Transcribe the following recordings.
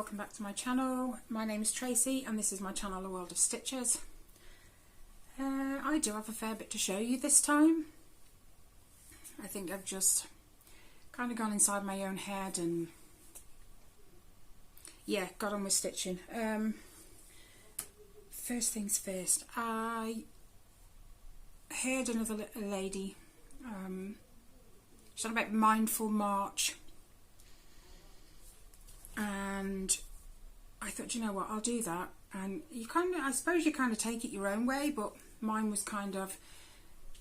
welcome back to my channel. My name is Tracy and this is my channel, A World of Stitches. I do have a fair bit to show you this time. I think I've just kind of gone inside my own head and yeah, got on with stitching. First things first, I heard another lady, she's talking about Mindful March. And I thought, you know what, I'll do that. And you kind of, I suppose you kind of take it your own way, but mine was kind of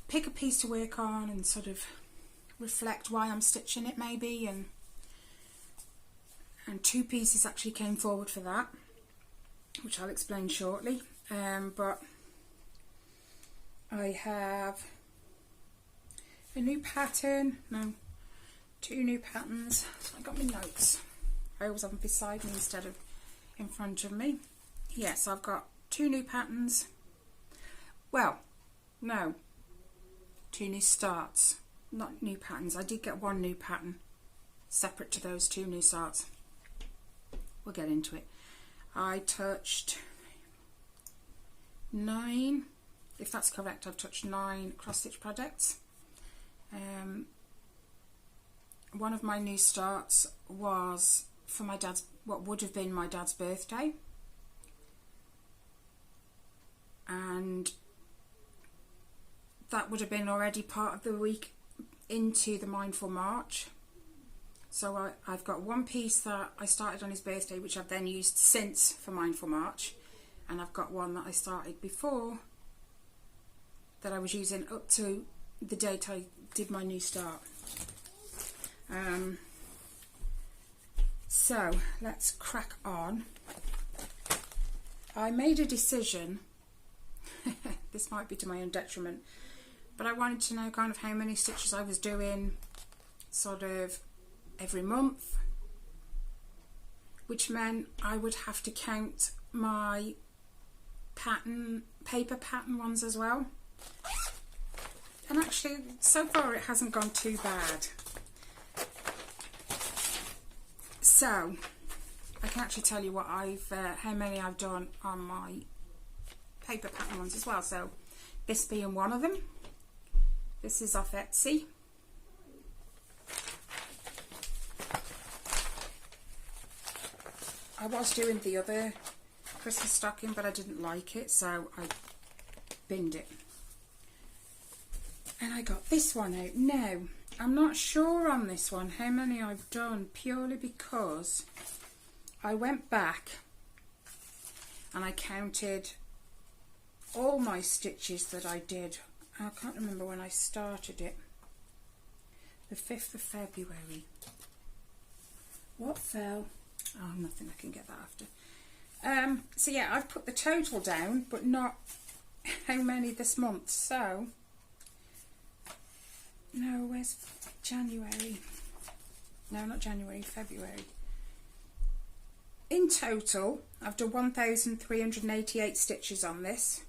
pick a piece to work on and sort of reflect why I'm stitching it maybe, and two pieces actually came forward for that, which I'll explain shortly. But I have a new pattern, no, two new patterns. So I got my notes. I always have them beside me instead of in front of me. Yes, I've got two new patterns. Well, no, two new starts, not new patterns. I did get one new pattern separate to those two new starts. We'll get into it. I touched 9, if that's correct, I've touched 9 cross-stitch projects. One of my new starts was for my dad's, what would have been my dad's birthday, and that would have been already part of the week into the Mindful March. So I've got one piece that I started on his birthday, which I've then used since for Mindful March, and I've got one that I started before that I was using up to the date I did my new start. So let's crack on. I made a decision, this might be to my own detriment, but I wanted to know kind of how many stitches I was doing sort of every month, which meant I would have to count my paper pattern ones as well. And actually, so far it hasn't gone too bad. So I can actually tell you what how many I've done on my paper pattern ones as well. So this being one of them. This is off Etsy. I was doing the other Christmas stocking, but I didn't like it, so I binned it. And I got this one out. Now, I'm not sure on this one how many I've done, purely because I went back and I counted all my stitches that I did. I can't remember when I started it. The 5th of February. What fell? Oh, nothing, I can get that after. So yeah, I've put the total down, but not how many this month. So, no, where's January? No, not January, February. In total, I've done 1,388 stitches on this.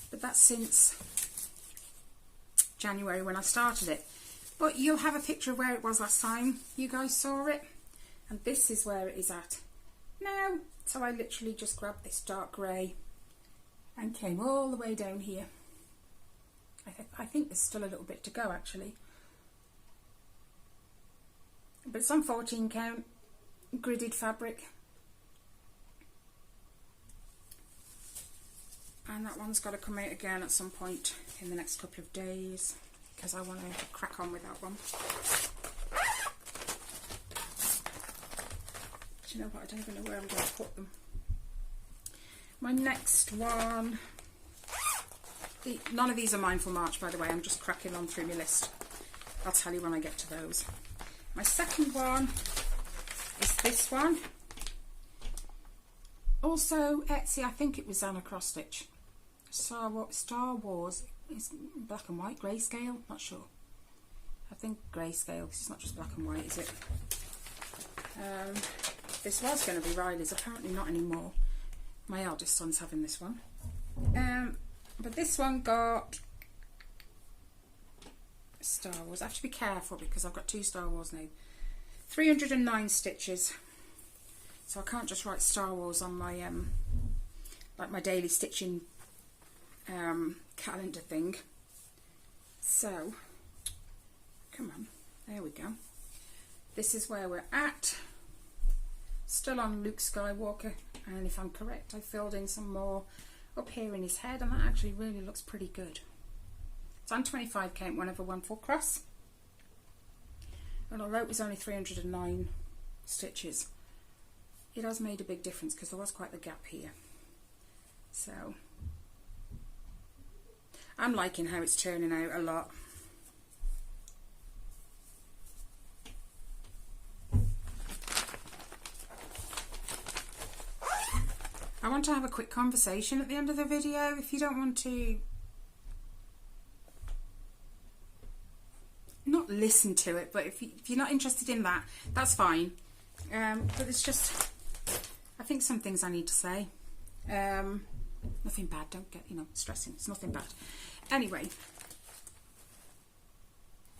But that's since January when I started it. But you'll have a picture of where it was last time you guys saw it. And this is where it is at now. So I literally just grabbed this dark grey and came all the way down here. I think there's still a little bit to go actually. But it's on 14 count, gridded fabric. And that one's got to come out again at some point in the next couple of days, because I want to crack on with that one. Do you know what? I don't even know where I'm going to put them. My next one, none of these are Mindful March, by the way. I'm just cracking on through my list. I'll tell you when I get to those. My second one is this one. Also Etsy, I think it was on a cross stitch. Star Wars is black and white, grayscale, not sure. I think grayscale, because it's not just black and white, is it? This was going to be Riley's, apparently not anymore. My eldest son's having this one. But this one got Star Wars. I have to be careful because I've got 2 Star Wars now. 309 stitches. So I can't just write Star Wars on my like my daily stitching calendar thing. So come on, there we go. This is where we're at. Still on Luke Skywalker, and if I'm correct, I filled in some more up here in his head, and that actually really looks pretty good. It's on 25 count, 1 over 1 full cross, and although it was only 309 stitches, it has made a big difference because there was quite the gap here. So I'm liking how it's turning out a lot. I want to have a quick conversation at the end of the video. If you don't want to not listen to it, but if you're not interested in that, that's fine. But it's just, I think some things I need to say. Nothing bad, don't get, stressing, it's nothing bad. Anyway,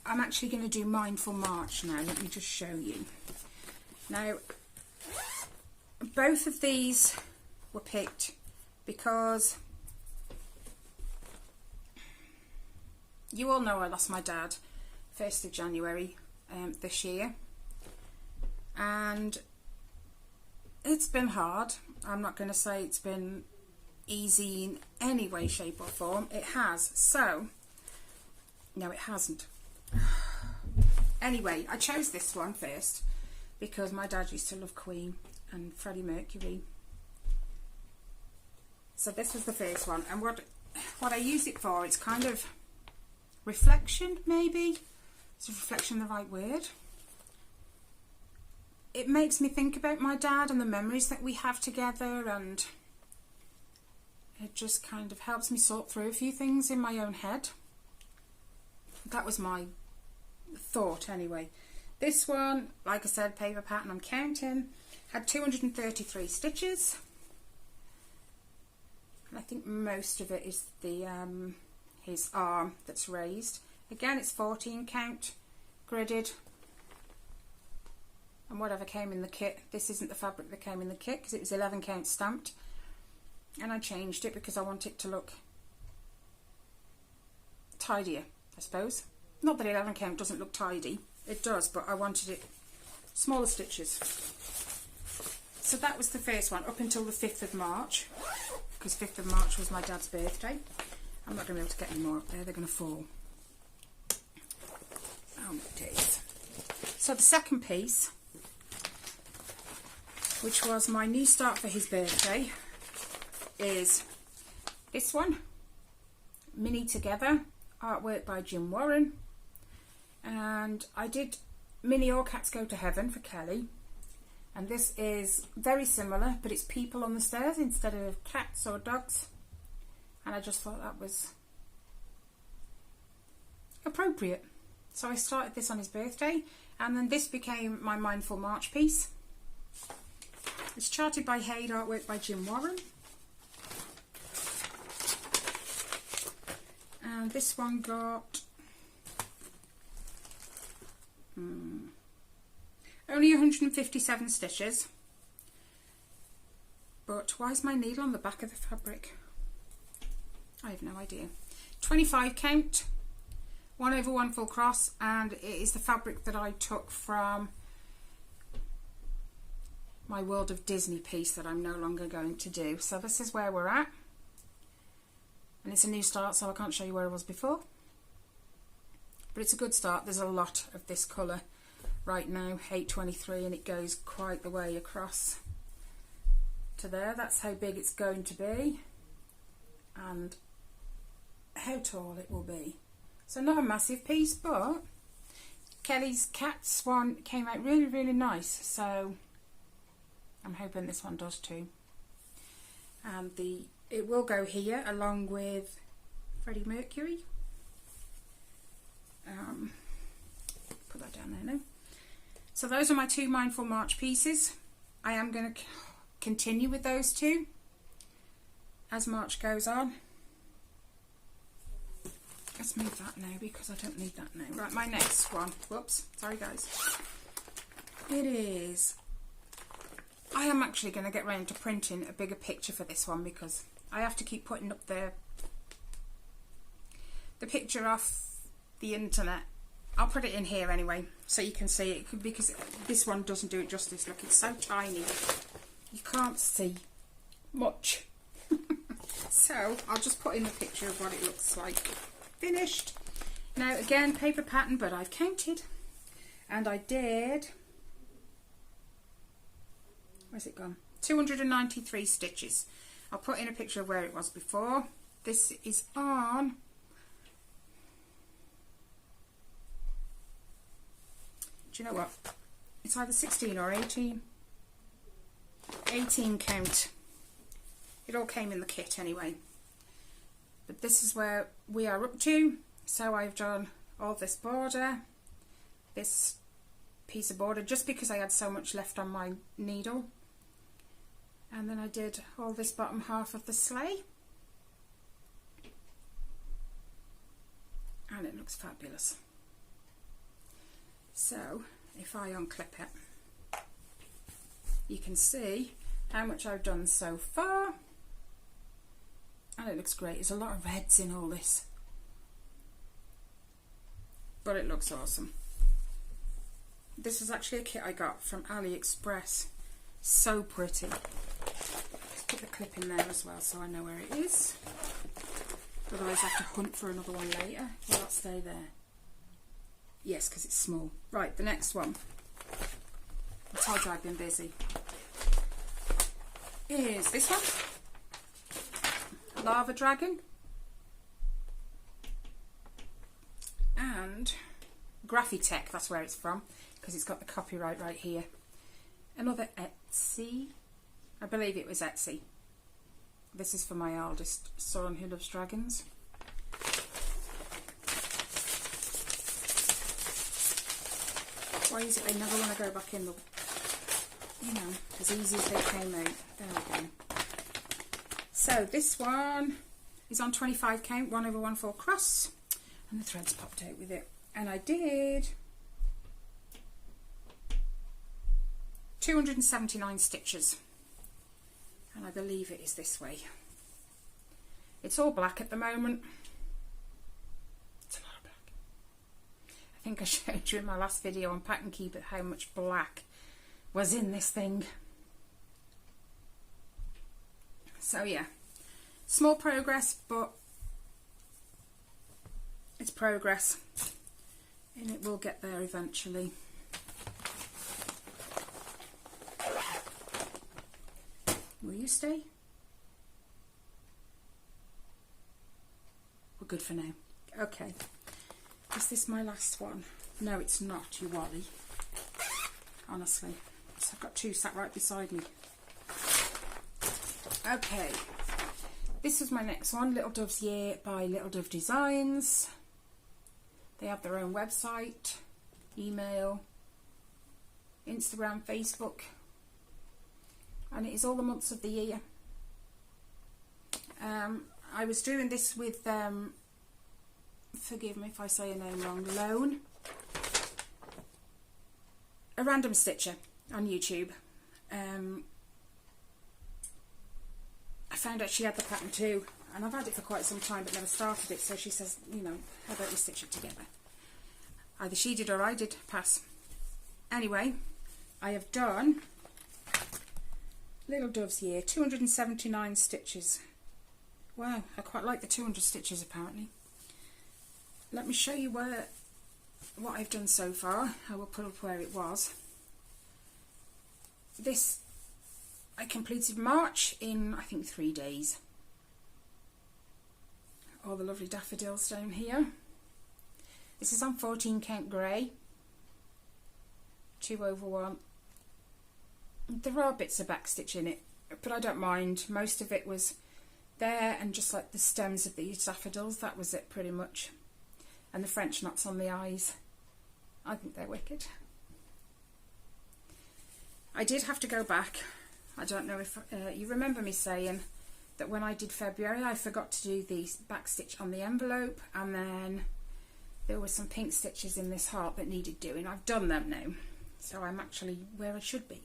I'm actually going to do Mindful March now. Let me just show you. Now, both of these were picked because you all know I lost my dad 1st of January this year, and it's been hard. I'm not going to say it's been easy in any way, shape or form. It has. So no, it hasn't. Anyway, I chose this one first because my dad used to love Queen and Freddie Mercury. So this was the first one, and what I use it for, it's kind of reflection, maybe. Is reflection the right word? It makes me think about my dad and the memories that we have together, and it just kind of helps me sort through a few things in my own head. That was my thought anyway. This one, like I said, paper pattern, I'm counting, had 233 stitches. I think most of it is the his arm that's raised. Again, it's 14 count gridded, and whatever came in the kit. This isn't the fabric that came in the kit because it was 11 count stamped, and I changed it because I want it to look tidier, I suppose. Not that 11 count doesn't look tidy, it does, but I wanted it smaller stitches. So that was the first one up until the 5th of March, because 5th of March was my dad's birthday. I'm not going to be able to get any more up there, they're going to fall. Oh my days. So the second piece, which was my new start for his birthday, is this one, Mini Together, artwork by Jim Warren. And I did Mini All Cats Go to Heaven for Kelly. And this is very similar, but it's people on the stairs instead of cats or dogs. And I just thought that was appropriate. So I started this on his birthday, and then this became my Mindful March piece. It's charted by Haid, artwork by Jim Warren. And this one got only 157 stitches. But why is my needle on the back of the fabric? I have no idea. 25 count, 1 over 1 full cross, and it is the fabric that I took from my World of Disney piece that I'm no longer going to do. So this is where we're at, and it's a new start, so I can't show you where I was before, but it's a good start. There's a lot of this colour right now, 823, and it goes quite the way across to there. That's how big it's going to be and how tall it will be. So not a massive piece, but Kelly's Cats one came out really, really nice, so I'm hoping this one does too. And it will go here along with Freddie Mercury. Put that down there now. So those are my two Mindful March pieces. I am going to continue with those two as March goes on. Let's move that now because I don't need that now. Right, my next one. Whoops, sorry guys. It is I am actually going to get round to printing a bigger picture for this one, because I have to keep putting up the picture off the internet. I'll put it in here anyway so you can see it, because this one doesn't do it justice. Look, it's so tiny you can't see much. So I'll just put in a picture of what it looks like finished. Now again, paper pattern, but I've counted and I did, where's it gone, 293 stitches. I'll put in a picture of where it was before. This is on, do you know what, it's either 16 or 18 count. It all came in the kit anyway, but this is where we are up to. So I've done all this border, this piece of border, just because I had so much left on my needle, and then I did all this bottom half of the sleigh, and it looks fabulous. So if I unclip it, you can see how much I've done so far, and it looks great. There's a lot of reds in all this, but it looks awesome. This is actually a kit I got from AliExpress. So pretty. Let's put the clip in there as well so I know where it is. Otherwise I have to hunt for another one later. Will that stay there? Yes, because it's small. Right, the next one, I told you I've been busy, is this one. Lava Dragon. And Graphitech, that's where it's from, because it's got the copyright right here. Another Etsy, I believe it was Etsy. This is for my eldest son who loves dragons. Why is it they never want to go back in the, you know, as easy as they came out. There we go. So this one is on 25 count, 1/1/4 cross, and the threads popped out with it. And I did 279 stitches, and I believe it is this way. It's all black at the moment. It's a lot of black. I think I showed you in my last video on Pack and Keep It how much black was in this thing. So yeah, small progress, but it's progress, and it will get there eventually. Will you stay? We're good for now. Okay. Is this my last one? No, it's not, you worry. Honestly. So I've got two sat right beside me. Okay. This is my next one, Little Dove's Year by Little Dove Designs. They have their own website, email, Instagram, Facebook, and it is all the months of the year. I was doing this with, forgive me if I say her name wrong, Lone, a random stitcher on YouTube. I found out she had the pattern too, and I've had it for quite some time but never started it, so she says, you know, how about we stitch it together? Either she did or I did. Pass. Anyway, I have done Little Dove's Year, 279 stitches. Wow, I quite like the 200 stitches apparently. Let me show you what I've done so far. I will put up where it was. This I completed March in, I think, 3 days. All the lovely daffodils down here. This is on 14 count grey, 2/1. There are bits of backstitch in it, but I don't mind. Most of it was there, and just like the stems of these daffodils, that was it pretty much. And the French knots on the eyes. I think they're wicked. I did have to go back. I don't know if you remember me saying that when I did February I forgot to do the backstitch on the envelope, and then there were some pink stitches in this heart that needed doing. I've done them now, so I'm actually where I should be.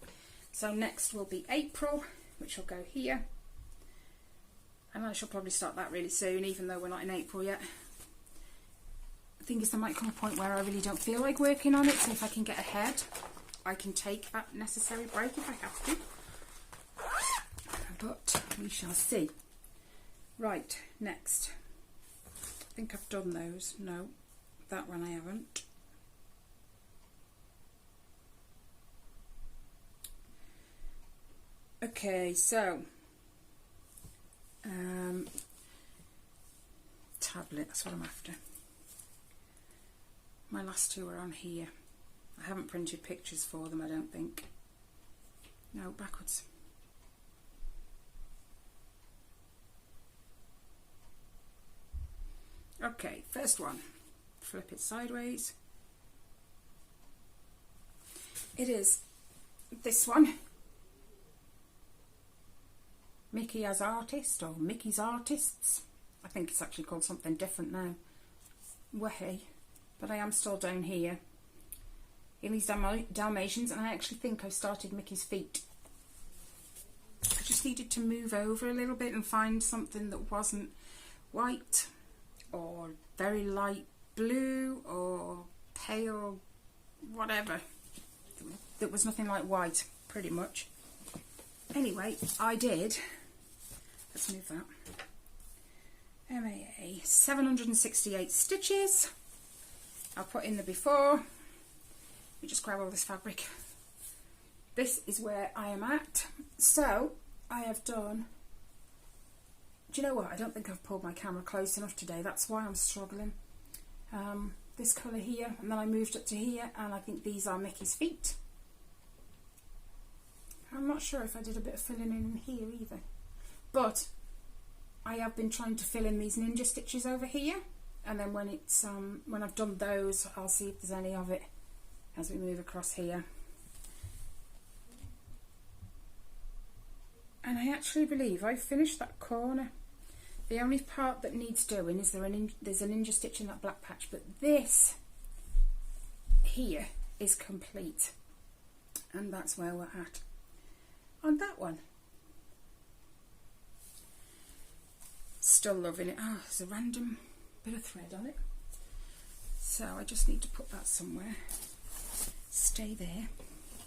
So next will be April, which will go here. And I shall probably start that really soon, even though we're not in April yet. The thing is, there might come a point where I really don't feel like working on it, so if I can get ahead, I can take that necessary break if I have to. But we shall see. Right, next. I think I've done those. No, that one I haven't. Okay, so tablet, that's what I'm after. My last two are on here. I haven't printed pictures for them, I don't think. No, backwards. Okay, first one. Flip it sideways. It is this one. Mickey as Artist, or Mickey's Artists. I think it's actually called something different now. Way. But I am still down here in these Dalmatians, and I actually think I started Mickey's feet. I just needed to move over a little bit and find something that wasn't white or very light blue or pale, whatever. There was nothing like white, pretty much. Anyway, I did. Let's move that. MAA 768 stitches. I'll put in the before. You just grab all this fabric. This is where I am at. So I have done. Do you know what? I don't think I've pulled my camera close enough today. That's why I'm struggling. This colour here, and then I moved up to here, and I think these are Mickey's feet. I'm not sure if I did a bit of filling in here either, but I have been trying to fill in these ninja stitches over here, and then when it's when I've done those, I'll see if there's any of it as we move across here. And I actually believe I've finished that corner. The only part that needs doing is there's a ninja stitch in that black patch, but this here is complete, and that's where we're at on that one. Still loving it. Oh, there's a random bit of thread on it, so I just need to put that somewhere. Stay there.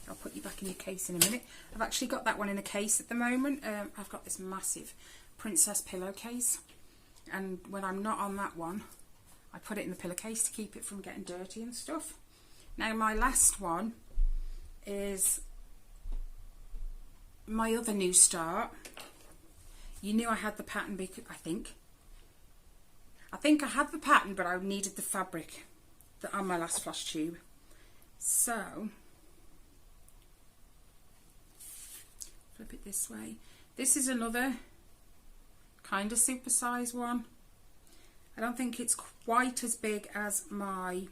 I'll put you back in your case in a minute. I've actually got that one in a case at the moment. I've got this massive princess pillowcase, and when I'm not on that one, I put it in the pillowcase to keep it from getting dirty and stuff. Now my last one is my other new start. You knew I had the pattern because I think I had the pattern, but I needed the fabric on my last Flosstube. So flip it this way. This is another kind of supersize one. I don't think it's quite as big as my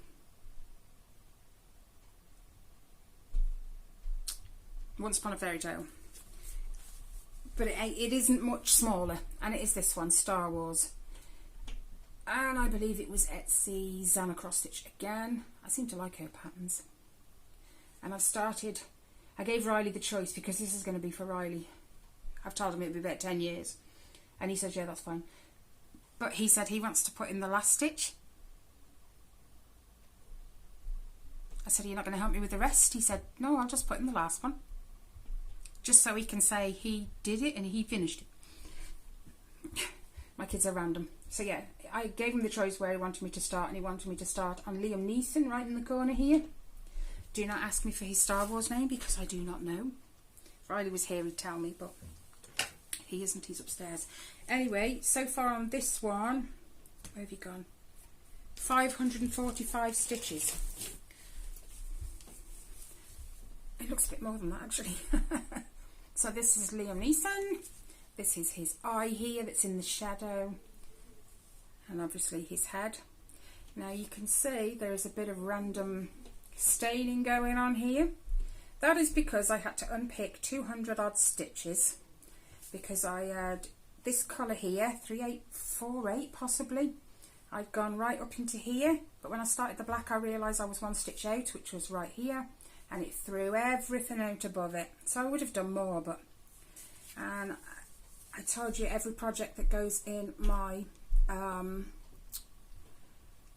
Once Upon a Fairy Tale, but it isn't much smaller, and it is this one, Star Wars, and I believe it was Etsy's Zana Cross Stitch again. I seem to like her patterns, and I gave Riley the choice because this is going to be for Riley. I've told him it'll be about 10 years, and he said yeah, that's fine, but he said he wants to put in the last stitch. I said, you're not going to help me with the rest? He said, no, I'll just put in the last one, just so he can say he did it and he finished it. My kids are random. So yeah, I gave him the choice where he wanted me to start, and he wanted me to start on Liam Neeson right in the corner here. Do not ask me for his Star Wars name because I do not know. If Riley was here he'd tell me, but he isn't, he's upstairs. Anyway, so far on this one, where have you gone? 545 stitches. It looks a bit more than that actually. So this is Liam Neeson. This is his eye here that's in the shadow, and obviously his head. Now you can see there is a bit of random staining going on here. That is because I had to unpick 200 odd stitches, because I had this colour here, 3848 possibly. I'd gone right up into here, but when I started the black I realised I was one stitch out, which was right here, and it threw everything out above it. So I would have done more, but, and I told you every project that goes in my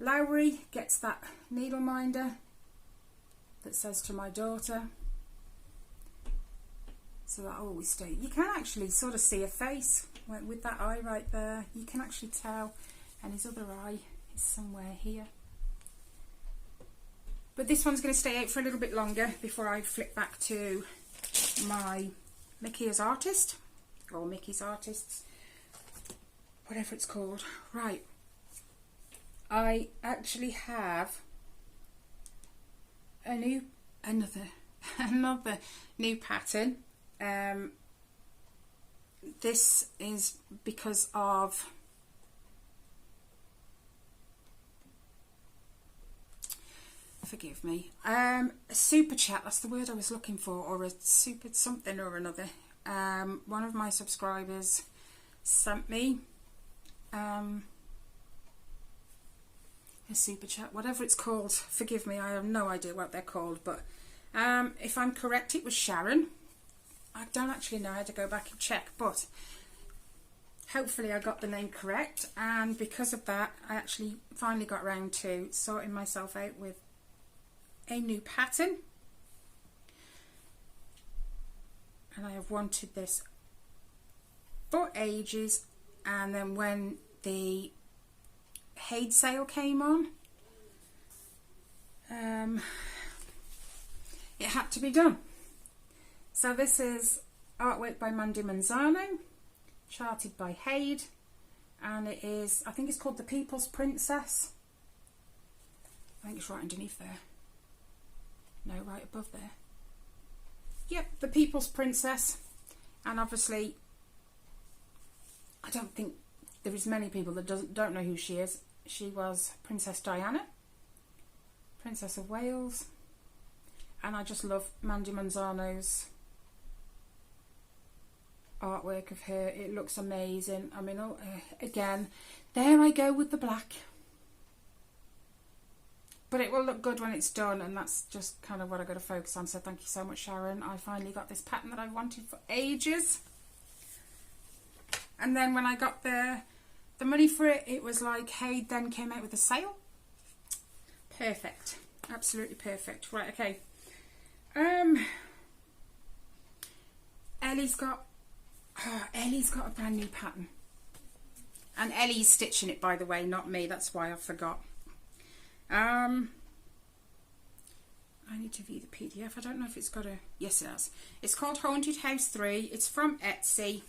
Lowry gets that needle minder that says to my daughter, so that I always do. You can actually sort of see a face with that eye right there. You can actually tell, and his other eye is somewhere here. But this one's going to stay out for a little bit longer before I flip back to my Mickey's Artist, or Mickey's Artists, whatever it's called. Right, I actually have another new pattern. This is because of forgive me, a super chat, that's the word I was looking for, or a super something or another. One of my subscribers sent me a super chat, whatever it's called. Forgive me, I have no idea what they're called, but if I'm correct, it was Sharon. I don't actually know how to go back and check, but hopefully I got the name correct, and because of that I actually finally got around to sorting myself out with a new pattern, and I have wanted this for ages, and then when the Haid sale came on, it had to be done. So this is artwork by Mandy Manzano, charted by Haid, and it is, I think it's called The People's Princess. I think it's right underneath there. No, right above there. Yep, The People's Princess. And obviously, I don't think there is many people that don't know who she is. She was Princess Diana, Princess of Wales, and I just love Mandy Manzano's artwork of her. It looks amazing. I mean, again, there I go with the black. But it will look good when it's done, and that's just kind of what I've got to focus on. So thank you so much, Sharon. I finally got this pattern that I've wanted for ages. And then when I got the money for it, it was like, hey, then came out with a sale. Perfect. Absolutely perfect. Right, okay. Ellie's got a brand new pattern. And Ellie's stitching it, by the way, not me. That's why I forgot. I need to view the PDF. I don't know if it's got a... Yes, it has. It's called Haunted House 3. It's from Etsy.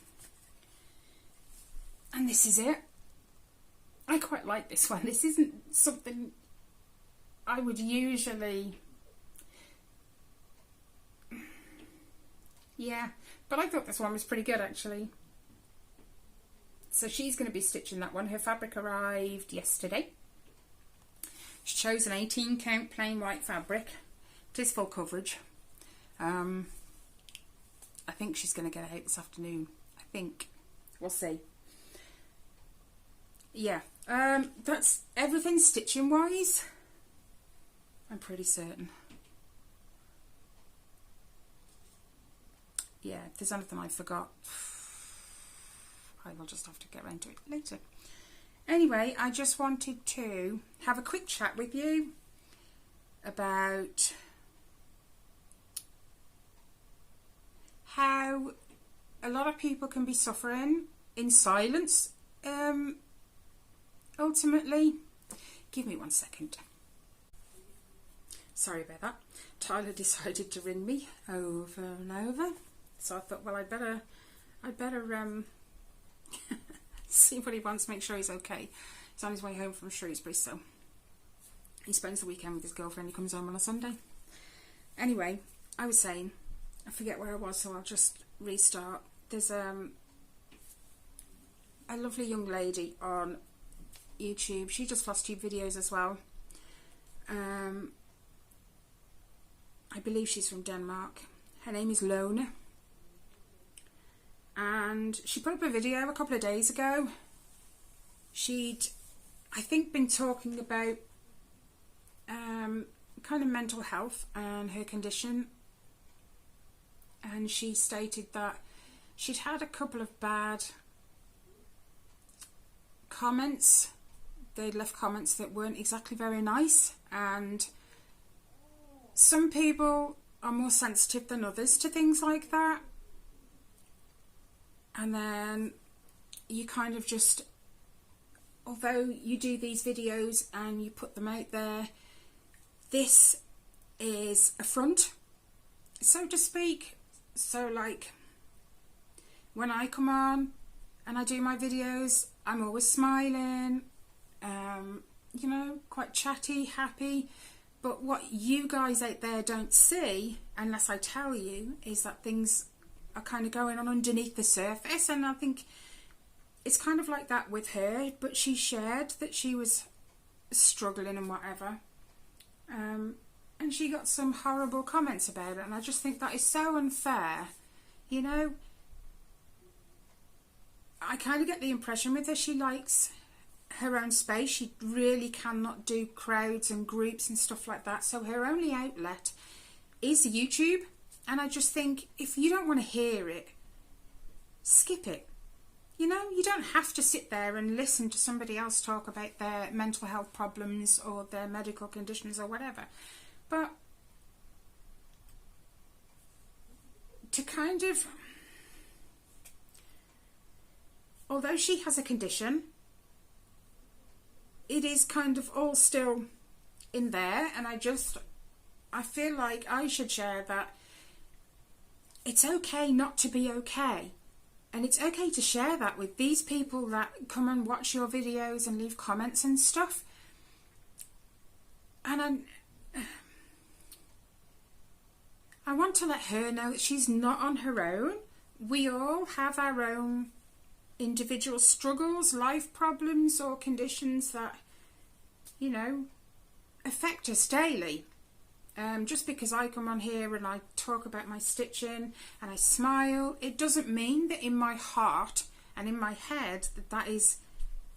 And this is it. I quite like this one. This isn't something I would usually... Yeah, but I thought this one was pretty good, actually. So she's going to be stitching that one. Her fabric arrived yesterday. She chose an 18 count plain white fabric. It is full coverage. I think she's going to get it out this afternoon. I think. We'll see. Yeah. That's everything stitching wise. I'm pretty certain. Yeah, if there's anything I forgot, I will just have to get around to it later. Anyway, I just wanted to have a quick chat with you about how a lot of people can be suffering in silence, ultimately. Give me 1 second. Sorry about that. Tyler decided to ring me over and over, so I thought, well, I'd better see what he wants, make sure he's okay. He's on his way home from Shrewsbury, so he spends the weekend with his girlfriend. He comes home on a Sunday. Anyway, I was saying, I forget where I was, so I'll just restart. There's a lovely young lady on YouTube. She does Flosstube videos as well. I believe she's from Denmark. Her name is Lone. And she put up a video a couple of days ago. She'd, I think, been talking about kind of mental health and her condition, and she stated that she'd had a couple of bad comments. They'd left comments that weren't exactly very nice, and some people are more sensitive than others to things like that. And then you kind of just, although you do these videos and you put them out there, this is a front, so to speak. So like when I come on and I do my videos, I'm always smiling, you know, quite chatty, happy. But what you guys out there don't see, unless I tell you, is that things are kind of going on underneath the surface. And I think it's kind of like that with her, but she shared that she was struggling and whatever. And she got some horrible comments about it, and I just think that is so unfair, you know. I kind of get the impression with her, she likes her own space. She really cannot do crowds and groups and stuff like that, so her only outlet is YouTube. And I just think, if you don't want to hear it, skip it. You know, you don't have to sit there and listen to somebody else talk about their mental health problems or their medical conditions or whatever. But to kind of, although she has a condition, it is kind of all still in there. And I feel like I should share that it's okay not to be okay. And it's okay to share that with these people that come and watch your videos and leave comments and stuff. And I want to let her know that she's not on her own. We all have our own individual struggles, life problems or conditions that, you know, affect us daily. Just because I come on here and I talk about my stitching and I smile, it doesn't mean that in my heart and in my head that is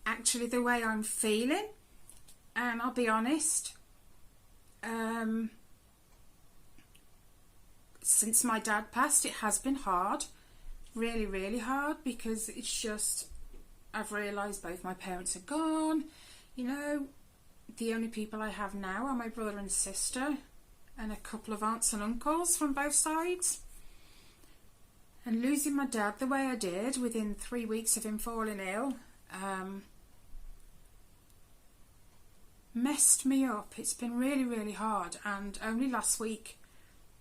actually the way I'm feeling. And I'll be honest, since my dad passed, it has been hard, really, really hard, because it's just, I've realised both my parents are gone. You know, the only people I have now are my brother and sister, and a couple of aunts and uncles from both sides. And losing my dad the way I did within 3 weeks of him falling ill messed me up. It's been really, really hard. And only last week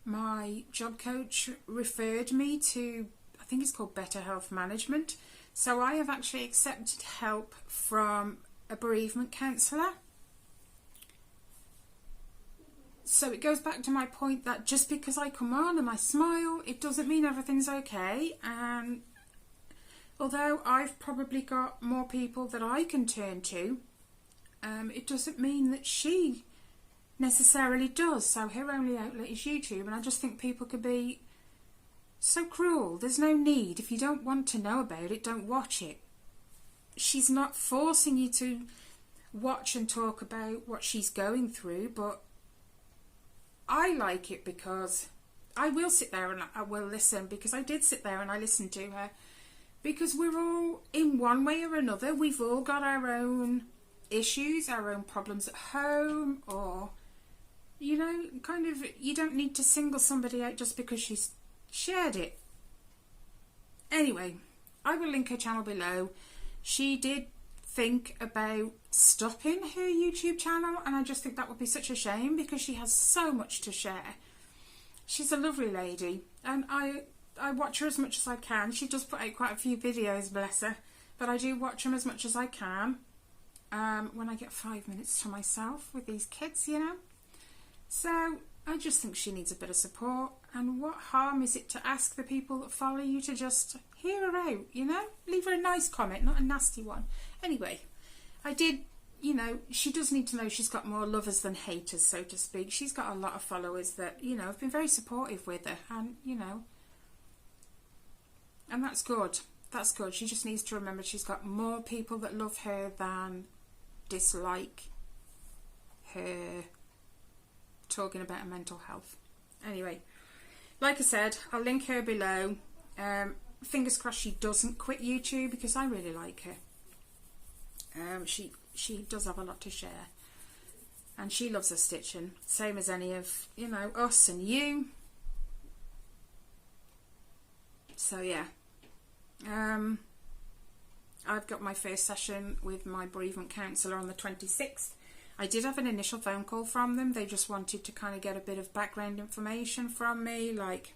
my job coach referred me to, I think it's called Better Health Management. So I have actually accepted help from a bereavement counsellor. So it goes back to my point that just because I come on and I smile, it doesn't mean everything's okay. And although I've probably got more people that I can turn to, it doesn't mean that she necessarily does. So her only outlet is YouTube, and I just think people could be so cruel. There's no need. If you don't want to know about it, don't watch it. She's not forcing you to watch and talk about what she's going through, but I like it because I will sit there and I will listen, because I did sit there and I listened to her, because we're all, in one way or another, we've all got our own issues, our own problems at home, or, you know, kind of, you don't need to single somebody out just because she's shared it. Anyway, I will link her channel below. She did think about stopping her YouTube channel, and I just think that would be such a shame, because she has so much to share. She's a lovely lady, and I watch her as much as I can. She does put out quite a few videos, bless her, but I do watch them as much as I can when I get 5 minutes to myself with these kids, you know. So I just think she needs a bit of support, and what harm is it to ask the people that follow you to just hear her out, you know? Leave her a nice comment, not a nasty one. Anyway, I did, you know, she does need to know she's got more lovers than haters, so to speak. She's got a lot of followers that, you know, have been very supportive with her, and, you know, and that's good. That's good. She just needs to remember she's got more people that love her than dislike her talking about her mental health. Anyway, like I said, I'll link her below. Fingers crossed she doesn't quit YouTube, because I really like her. She does have a lot to share, and she loves her stitching, same as any of, you know, us and you. So yeah, I've got my first session with my bereavement counsellor on the 26th. I did have an initial phone call from them. They just wanted to kind of get a bit of background information from me, like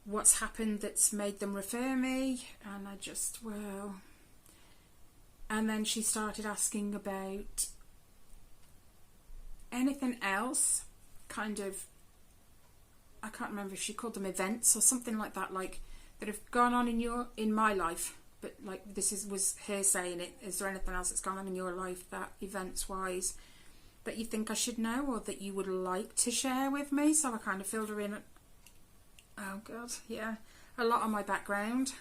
what's happened that's made them refer me. And I just, well, and then she started asking about anything else, kind of, I can't remember if she called them events or something like that, like that have gone on in my life. But like was her saying it. Is there anything else that's gone on in your life, that events wise, that you think I should know, or that you would like to share with me? So I kind of filled her in. Oh God, yeah, a lot on my background.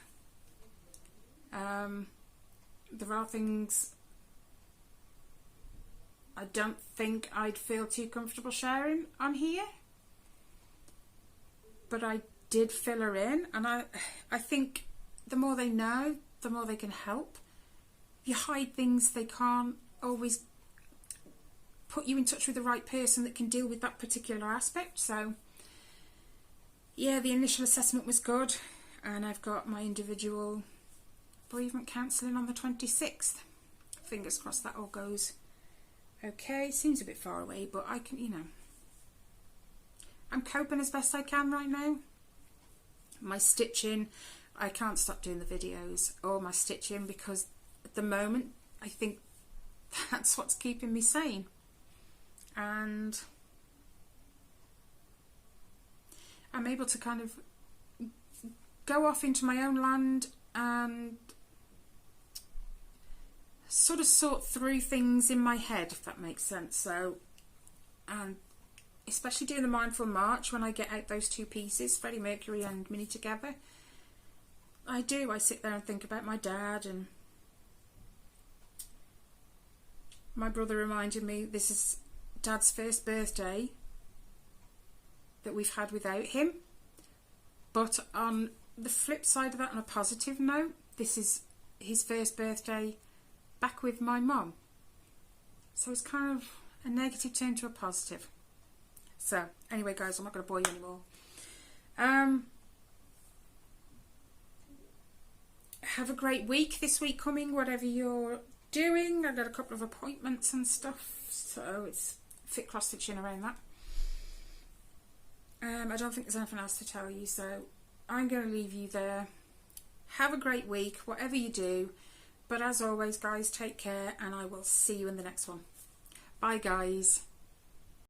There are things I don't think I'd feel too comfortable sharing on here, but I did fill her in, and I think the more they know, the more they can help. If you hide things, they can't always put you in touch with the right person that can deal with that particular aspect. So yeah, the initial assessment was good, and I've got my individual bereavement counselling on the 26th. Fingers crossed that all goes okay. Seems a bit far away, but I can, you know, I'm coping as best I can right now. My stitching, I can't stop doing the videos or my stitching, because at the moment I think that's what's keeping me sane. And I'm able to kind of go off into my own land and sort of sort through things in my head, if that makes sense. So, and especially doing the Mindful March, when I get out those two pieces, Freddie Mercury and Minnie Together, I sit there and think about my dad, and my brother reminded me this is Dad's first birthday that we've had without him. But on the flip side of that, on a positive note, this is his first birthday back with my mum. So it's kind of a negative turn to a positive. So anyway guys, I'm not going to bore you anymore. Have a great week this week coming, whatever you're doing. I've got a couple of appointments and stuff, so it's fit cross stitching around that. I don't think there's anything else to tell you, so I'm going to leave you there. Have a great week, whatever you do. But as always guys, take care, and I will see you in the next one. Bye guys.